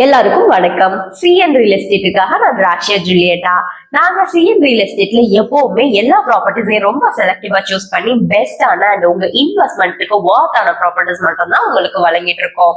எல்லாருக்கும் வணக்கம். CN real எஸ்டேட்டுக்காக நான் ராஷியா ஜூலியட்டா. நாங்க சிஎன் ரியல் எஸ்டேட்ல எப்பவுமே எல்லா ப்ராப்பர்ட்டிஸையும் ரொம்ப செலக்டிவா சூஸ் பண்ணி பெஸ்டான அண்ட் உங்க இன்வெஸ்ட்மெண்ட்டுக்கு ஒர்த்தான ப்ராப்பர்ட்டிஸ் மட்டும் தான் உங்களுக்கு வழங்கிட்டு இருக்கோம்.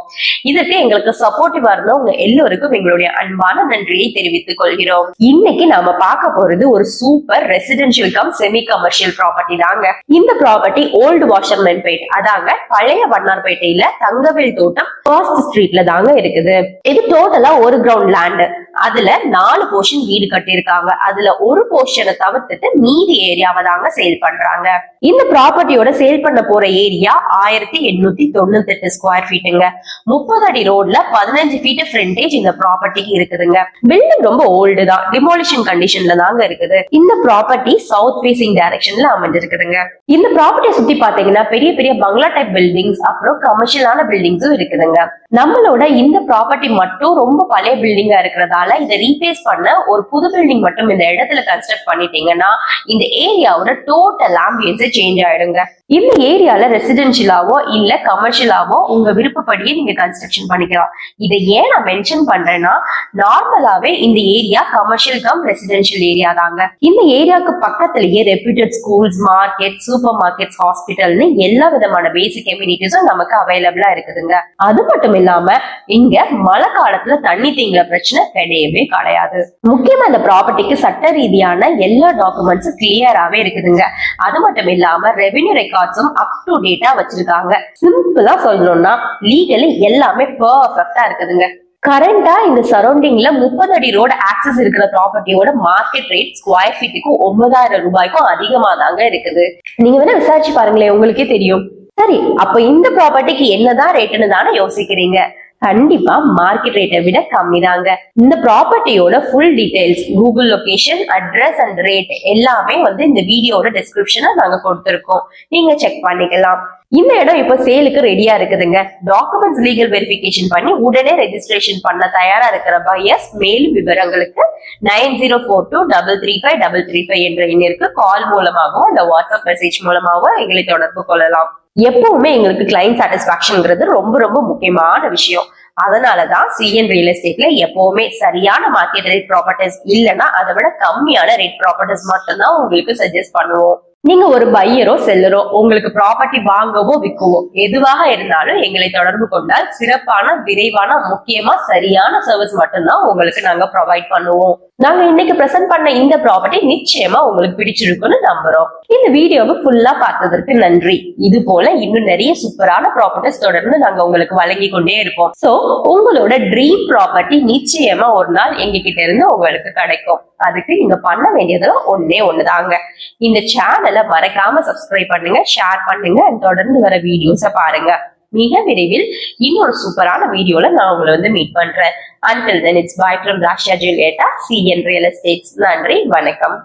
இதுக்கு எங்களுக்கு சப்போர்ட்டிவா இருந்த உங்க எல்லோருக்கும் எங்களுடைய அன்பான நன்றியை தெரிவித்துக் கொள்கிறோம். இன்னைக்கு நாம பார்க்க போறது ஒரு super residential come semi commercial property தாங்க. இந்த ப்ராப்பர்ட்டி ஓல்டு வாஷர்மேன்பேட், அதாங்க பழைய வண்ணார்பேட்டையில தங்கவேல் தோட்டம் ஃபர்ஸ்ட் ஸ்ட்ரீட்ல தாங்க இருக்குது. இது டோட்டலா ஒரு கிரவுண்ட் லேண்ட். அதுல 4 போர்ஷன் வீடு கட்டியிருக்காங்க. அதுல ஒரு போர்ஷனை தவிர்த்துட்டு மீதி ஏரியாவை தாங்க சேல் பண்றாங்க. இந்த ப்ராப்பர்ட்டியோட சேல் பண்ண போற ஏரியா 1898 ஸ்கொயர் ஃபீட்டுங்க. 30 அடி ரோட்ல 15 ஃபீட் ஃப்ரண்டேஜ் இந்த ப்ராப்பர்ட்டிக்கு இருக்குதுங்க. பில்டிங் ரொம்ப ஓல்டு தான், டிமாலிஷன் கண்டிஷன்ல தாங்க இருக்குது. இந்த ப்ராப்பர்ட்டி சவுத் ஃபேசிங் டைரக்ஷன்ல அமைஞ்சிருக்குதுங்க. இந்த ப்ராப்பர்ட்டியை சுத்தி பாத்தீங்கன்னா பெரிய பெரிய பங்களா டைப் பில்டிங்ஸ், அப்புறம் கமர்ஷியலான பில்டிங்ஸும் இருக்குதுங்க. நம்மளோட இந்த ப்ராப்பர்ட்டி மட்டும் ரொம்ப பழைய பில்டிங்கா இருக்கிறதால இதை ரீப்ளேஸ் பண்ண ஒரு புது பில்டிங் மட்டும் இந்த இடத்துல கன்ஸ்ட்ரக்ட் பண்ணிட்டீங்கன்னா இந்த ஏரியாவோட டோட்டல் ஆம்பியன்ஸ் சேஞ்ச் ஆயிடுங்க. இந்த ஏரியால ரெசிடென்ஷியலாவோ இல்ல கமர்ஷியலாவோ உங்க விருப்பப்படியே நீங்க கன்ஸ்ட்ரக்ஷன் பண்ணிக்கலாம். இதை ஏன் நான் மென்ஷன் பண்றேன்னா, நார்மலாவே இந்த area commercial cum residential area தாங்க. இந்த ஏரியாவுக்கு பக்கத்திலேயே reputed schools, market, supermarkets, ஹாஸ்பிட்டல்னு எல்லா விதமான பேசிக் கம்யூனிட்டிஸும் நமக்கு அவைலபிளா இருக்குதுங்க. அது மட்டும் இல்லாம இங்க மழை காலத்துல தண்ணி தேங்குற பிரச்சனை கிடையவே கிடையாது. முக்கியமா இந்த ப்ராப்பர்ட்டிக்கு சட்ட ரீதியான எல்லா டாக்குமெண்ட்ஸும் கிளியராவே இருக்குதுங்க. அது மட்டும் இல்லாம ரெவென்யூ ரெக்கார்ட்ஸும் அப் டு டேட்டா வச்சிருக்காங்க. சிம்பிளா சொல்லணும்னா லீகலி எல்லாமே பெர்ஃபெக்ட்டா இருக்குதுங்க. கரண்டா இந்த சரௌண்டிங்ல 30 அடி ரோடு ஆக்சஸ் இருக்கிற ப்ராப்பர்ட்டியோட மார்க்கெட் ரேட் ஸ்கொயர் ஃபீட்டுக்கு 9,000 ரூபாய்க்கும் அதிகமா தாங்க இருக்குது. நீங்க வேணா விசாரிச்சு பாருங்களேன், உங்களுக்கே தெரியும். சரி, அப்ப இந்த ப்ராப்பர்ட்டிக்கு என்னதான் ரேட்டுன்னு தானே யோசிக்கிறீங்க? கண்டிப்பா மார்க்கெட் ரேட்டை விட கம்மி தாங்க. இந்த ப்ராப்பர்ட்டியோட full details, Google location, address and rate எல்லாமே இந்த வீடியோட டிஸ்கிரிப்ஷனை நாங்க கொடுத்திருக்கோம். நீங்க செக் பண்ணிக்கலாம். இந்த இடம் இப்ப சேலுக்கு ரெடியா இருக்குதுங்க. டாக்குமெண்ட்ஸ் லீகல் வெரிஃபிகேஷன் பண்ணி உடனே ரெஜிஸ்ட்ரேஷன் பண்ண தயாரா இருக்கிற பையர்ஸ் மேலும் விவரங்களுக்கு 9042335335 என்ற எண்ணிற்கு கால் மூலமாகவோ இல்ல வாட்ஸ்அப் மெசேஜ் மூலமாகவோ எங்களை தொடர்பு கொள்ளலாம். எப்பவுமே எங்களுக்கு கிளைண்ட் சாட்டிஸ்பாக்சன்ங்கிறது ரொம்ப ரொம்ப முக்கியமான விஷயம். அதனாலதான் சிஎன் ரியல் எஸ்டேட்ல எப்பவுமே சரியான மார்க்கெட் ரேட் ப்ராப்பர்ட்டிஸ் இல்லைன்னா அதை விட கம்மியான ரேட் ப்ராப்பர்ட்டிஸ் மட்டும்தான் உங்களுக்கு சஜஸ்ட் பண்ணுவோம். நீங்க ஒரு பையரோ செல்லரோ உங்களுக்கு ப்ராப்பர்ட்டி வாங்கவோ விற்கவோ எதுவாக இருந்தாலும் எங்களை தொடர்பு கொண்டால் சிறப்பான, விரைவான, முக்கியமா சரியான சர்வீஸ் மட்டும்தான் உங்களுக்கு நாங்க ப்ரொவைட் பண்ணுவோம். நாங்க இன்னைக்கு பிரசன்ட் பண்ண இந்த ப்ராப்பர்ட்டி நிச்சயமா உங்களுக்கு பிடிச்சிருக்குன்னு நம்புறோம். இந்த வீடியோவை ஃபுல்லா பார்த்ததற்கு நன்றி. இது போல இன்னும் நிறைய சூப்பரான ப்ராப்பர்ட்டிஸ் தொடர்ந்து நாங்க உங்களுக்கு வழங்கி கொண்டே இருப்போம். சோ உங்களோட ட்ரீம் ப்ராப்பர்ட்டி நிச்சயமா ஒரு நாள் எங்க கிட்ட இருந்து உங்களுக்கு கிடைக்கும். அதுக்கு நீங்க பண்ண வேண்டியது ஒண்ணுதாங்க. இந்த சேனலை மறக்காம சப்ஸ்கிரைப் பண்ணுங்க, ஷேர் பண்ணுங்க, தொடர்ந்து வர வீடியோஸை பாருங்க. மிக விரைவில் இன்னொரு சூப்பரான வீடியோல நான் உங்களை மீட் பண்றேன். Until then, it's bye from Rasha Julieta, CN Real Estates. நன்றி, வணக்கம்.